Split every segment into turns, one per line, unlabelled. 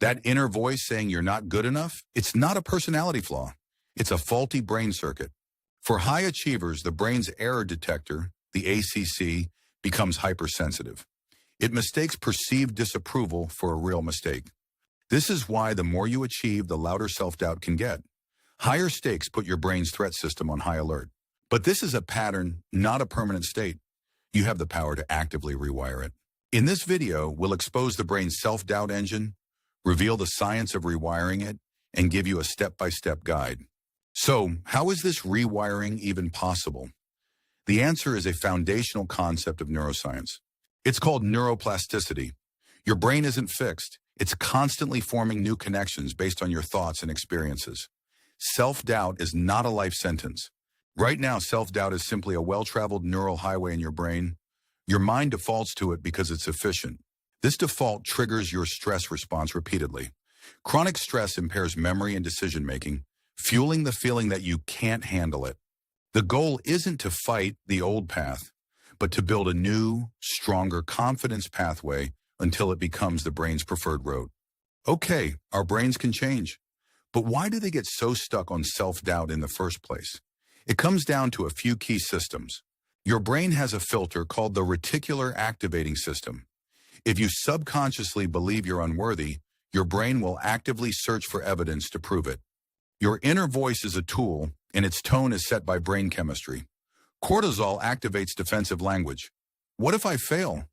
That inner voice saying you're not good enough, it's not a personality flaw. It's a faulty brain circuit. For high achievers, the brain's error detector, the ACC, becomes hypersensitive. It mistakes perceived disapproval for a real mistake. This is why the more you achieve, the louder self-doubt can get. Higher stakes put your brain's threat system on high alert. But this is a pattern, not a permanent state. You have the power to actively rewire it. In this video, we'll expose the brain's self-doubt engine, reveal the science of rewiring it, and give you a step-by-step guide. So, how is this rewiring even possible? The answer is a foundational concept of neuroscience. It's called neuroplasticity. Your brain isn't fixed. It's constantly forming new connections based on your thoughts and experiences. Self-doubt is not a life sentence. Right now, self-doubt is simply a well-traveled neural highway in your brain. Your mind defaults to it because it's efficient. This default triggers your stress response repeatedly. Chronic stress impairs memory and decision-making, fueling the feeling that you can't handle it. The goal isn't to fight the old path, but to build a new, stronger confidence pathway until it becomes the brain's preferred route. Okay, our brains can change. But why do they get so stuck on self-doubt in the first place? It comes down to a few key systems. Your brain has a filter called the reticular activating system. If you subconsciously believe you're unworthy, your brain will actively search for evidence to prove it. Your inner voice is a tool, and its tone is set by brain chemistry. Cortisol activates defensive language. What if I fail?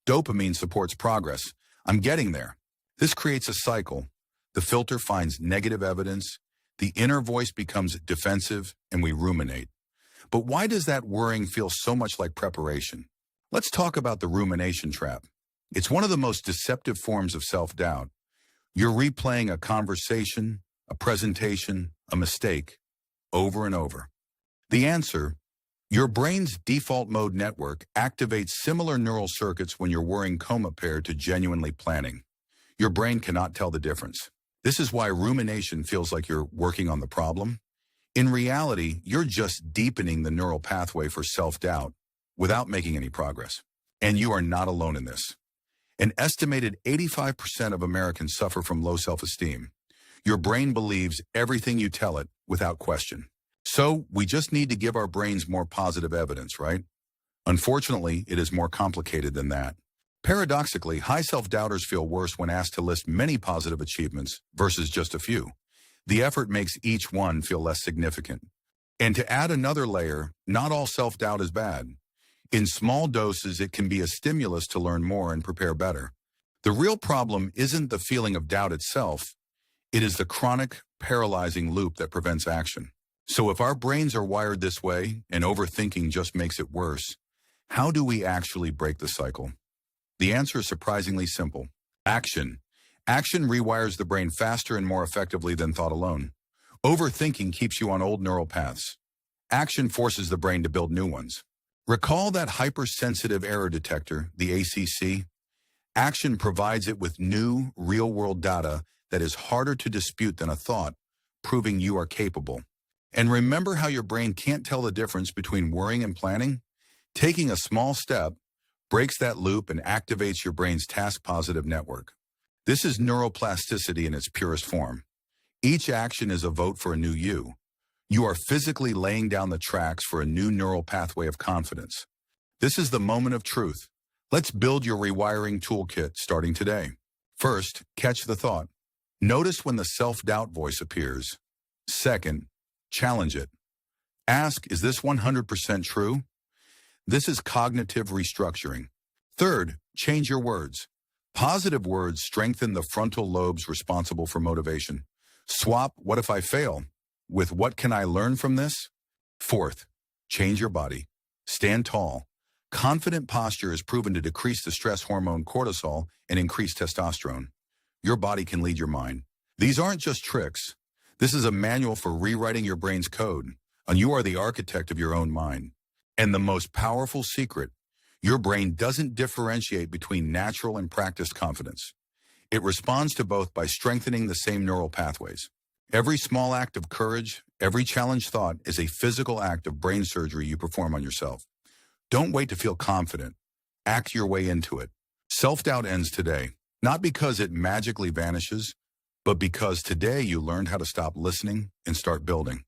Dopamine supports progress. I'm getting there. This creates a cycle. The filter finds negative evidence, the inner voice becomes defensive, and we ruminate. But why does that worrying feel so much like preparation? Let's talk about the rumination trap. It's one of the most deceptive forms of self-doubt. You're replaying a conversation, a presentation, a mistake, over and over. The answer: your brain's default mode network activates similar neural circuits when you're worrying coma-paired to genuinely planning. Your brain cannot tell the difference. This is why rumination feels like you're working on the problem. In reality, you're just deepening the neural pathway for self-doubt without making any progress. And you are not alone in this. An estimated 85% of Americans suffer from low self-esteem. Your brain believes everything you tell it without question. So, we just need to give our brains more positive evidence, right? Unfortunately, it is more complicated than that. Paradoxically, high self-doubters feel worse when asked to list many positive achievements versus just a few. The effort makes each one feel less significant. And to add another layer, not all self-doubt is bad. In small doses, it can be a stimulus to learn more and prepare better. The real problem isn't the feeling of doubt itself. It is the chronic, paralyzing loop that prevents action. So if our brains are wired this way and overthinking just makes it worse, how do we actually break the cycle? The answer is surprisingly simple. Action. Action rewires the brain faster and more effectively than thought alone. Overthinking keeps you on old neural paths. Action forces the brain to build new ones. Recall that hypersensitive error detector, the ACC? Action provides it with new, real-world data that is harder to dispute than a thought, proving you are capable. And remember how your brain can't tell the difference between worrying and planning? Taking a small step breaks that loop and activates your brain's task-positive network. This is neuroplasticity in its purest form. Each action is a vote for a new you. You are physically laying down the tracks for a new neural pathway of confidence. This is the moment of truth. Let's build your rewiring toolkit starting today. First, catch the thought. Notice when the self-doubt voice appears. Second, challenge it. Ask, is this 100% true? This is cognitive restructuring. Third, change your words. Positive words strengthen the frontal lobes responsible for motivation. Swap "what if I fail" with "what can I learn from this?" Fourth, change your body. Stand tall. Confident posture is proven to decrease the stress hormone cortisol and increase testosterone. Your body can lead your mind. These aren't just tricks. This is a manual for rewriting your brain's code, and you are the architect of your own mind. And the most powerful secret: your brain doesn't differentiate between natural and practiced confidence. It responds to both by strengthening the same neural pathways. Every small act of courage, every challenged thought is a physical act of brain surgery you perform on yourself. Don't wait to feel confident. Act your way into it. Self-doubt ends today. Not because it magically vanishes, but because today you learned how to stop listening and start building.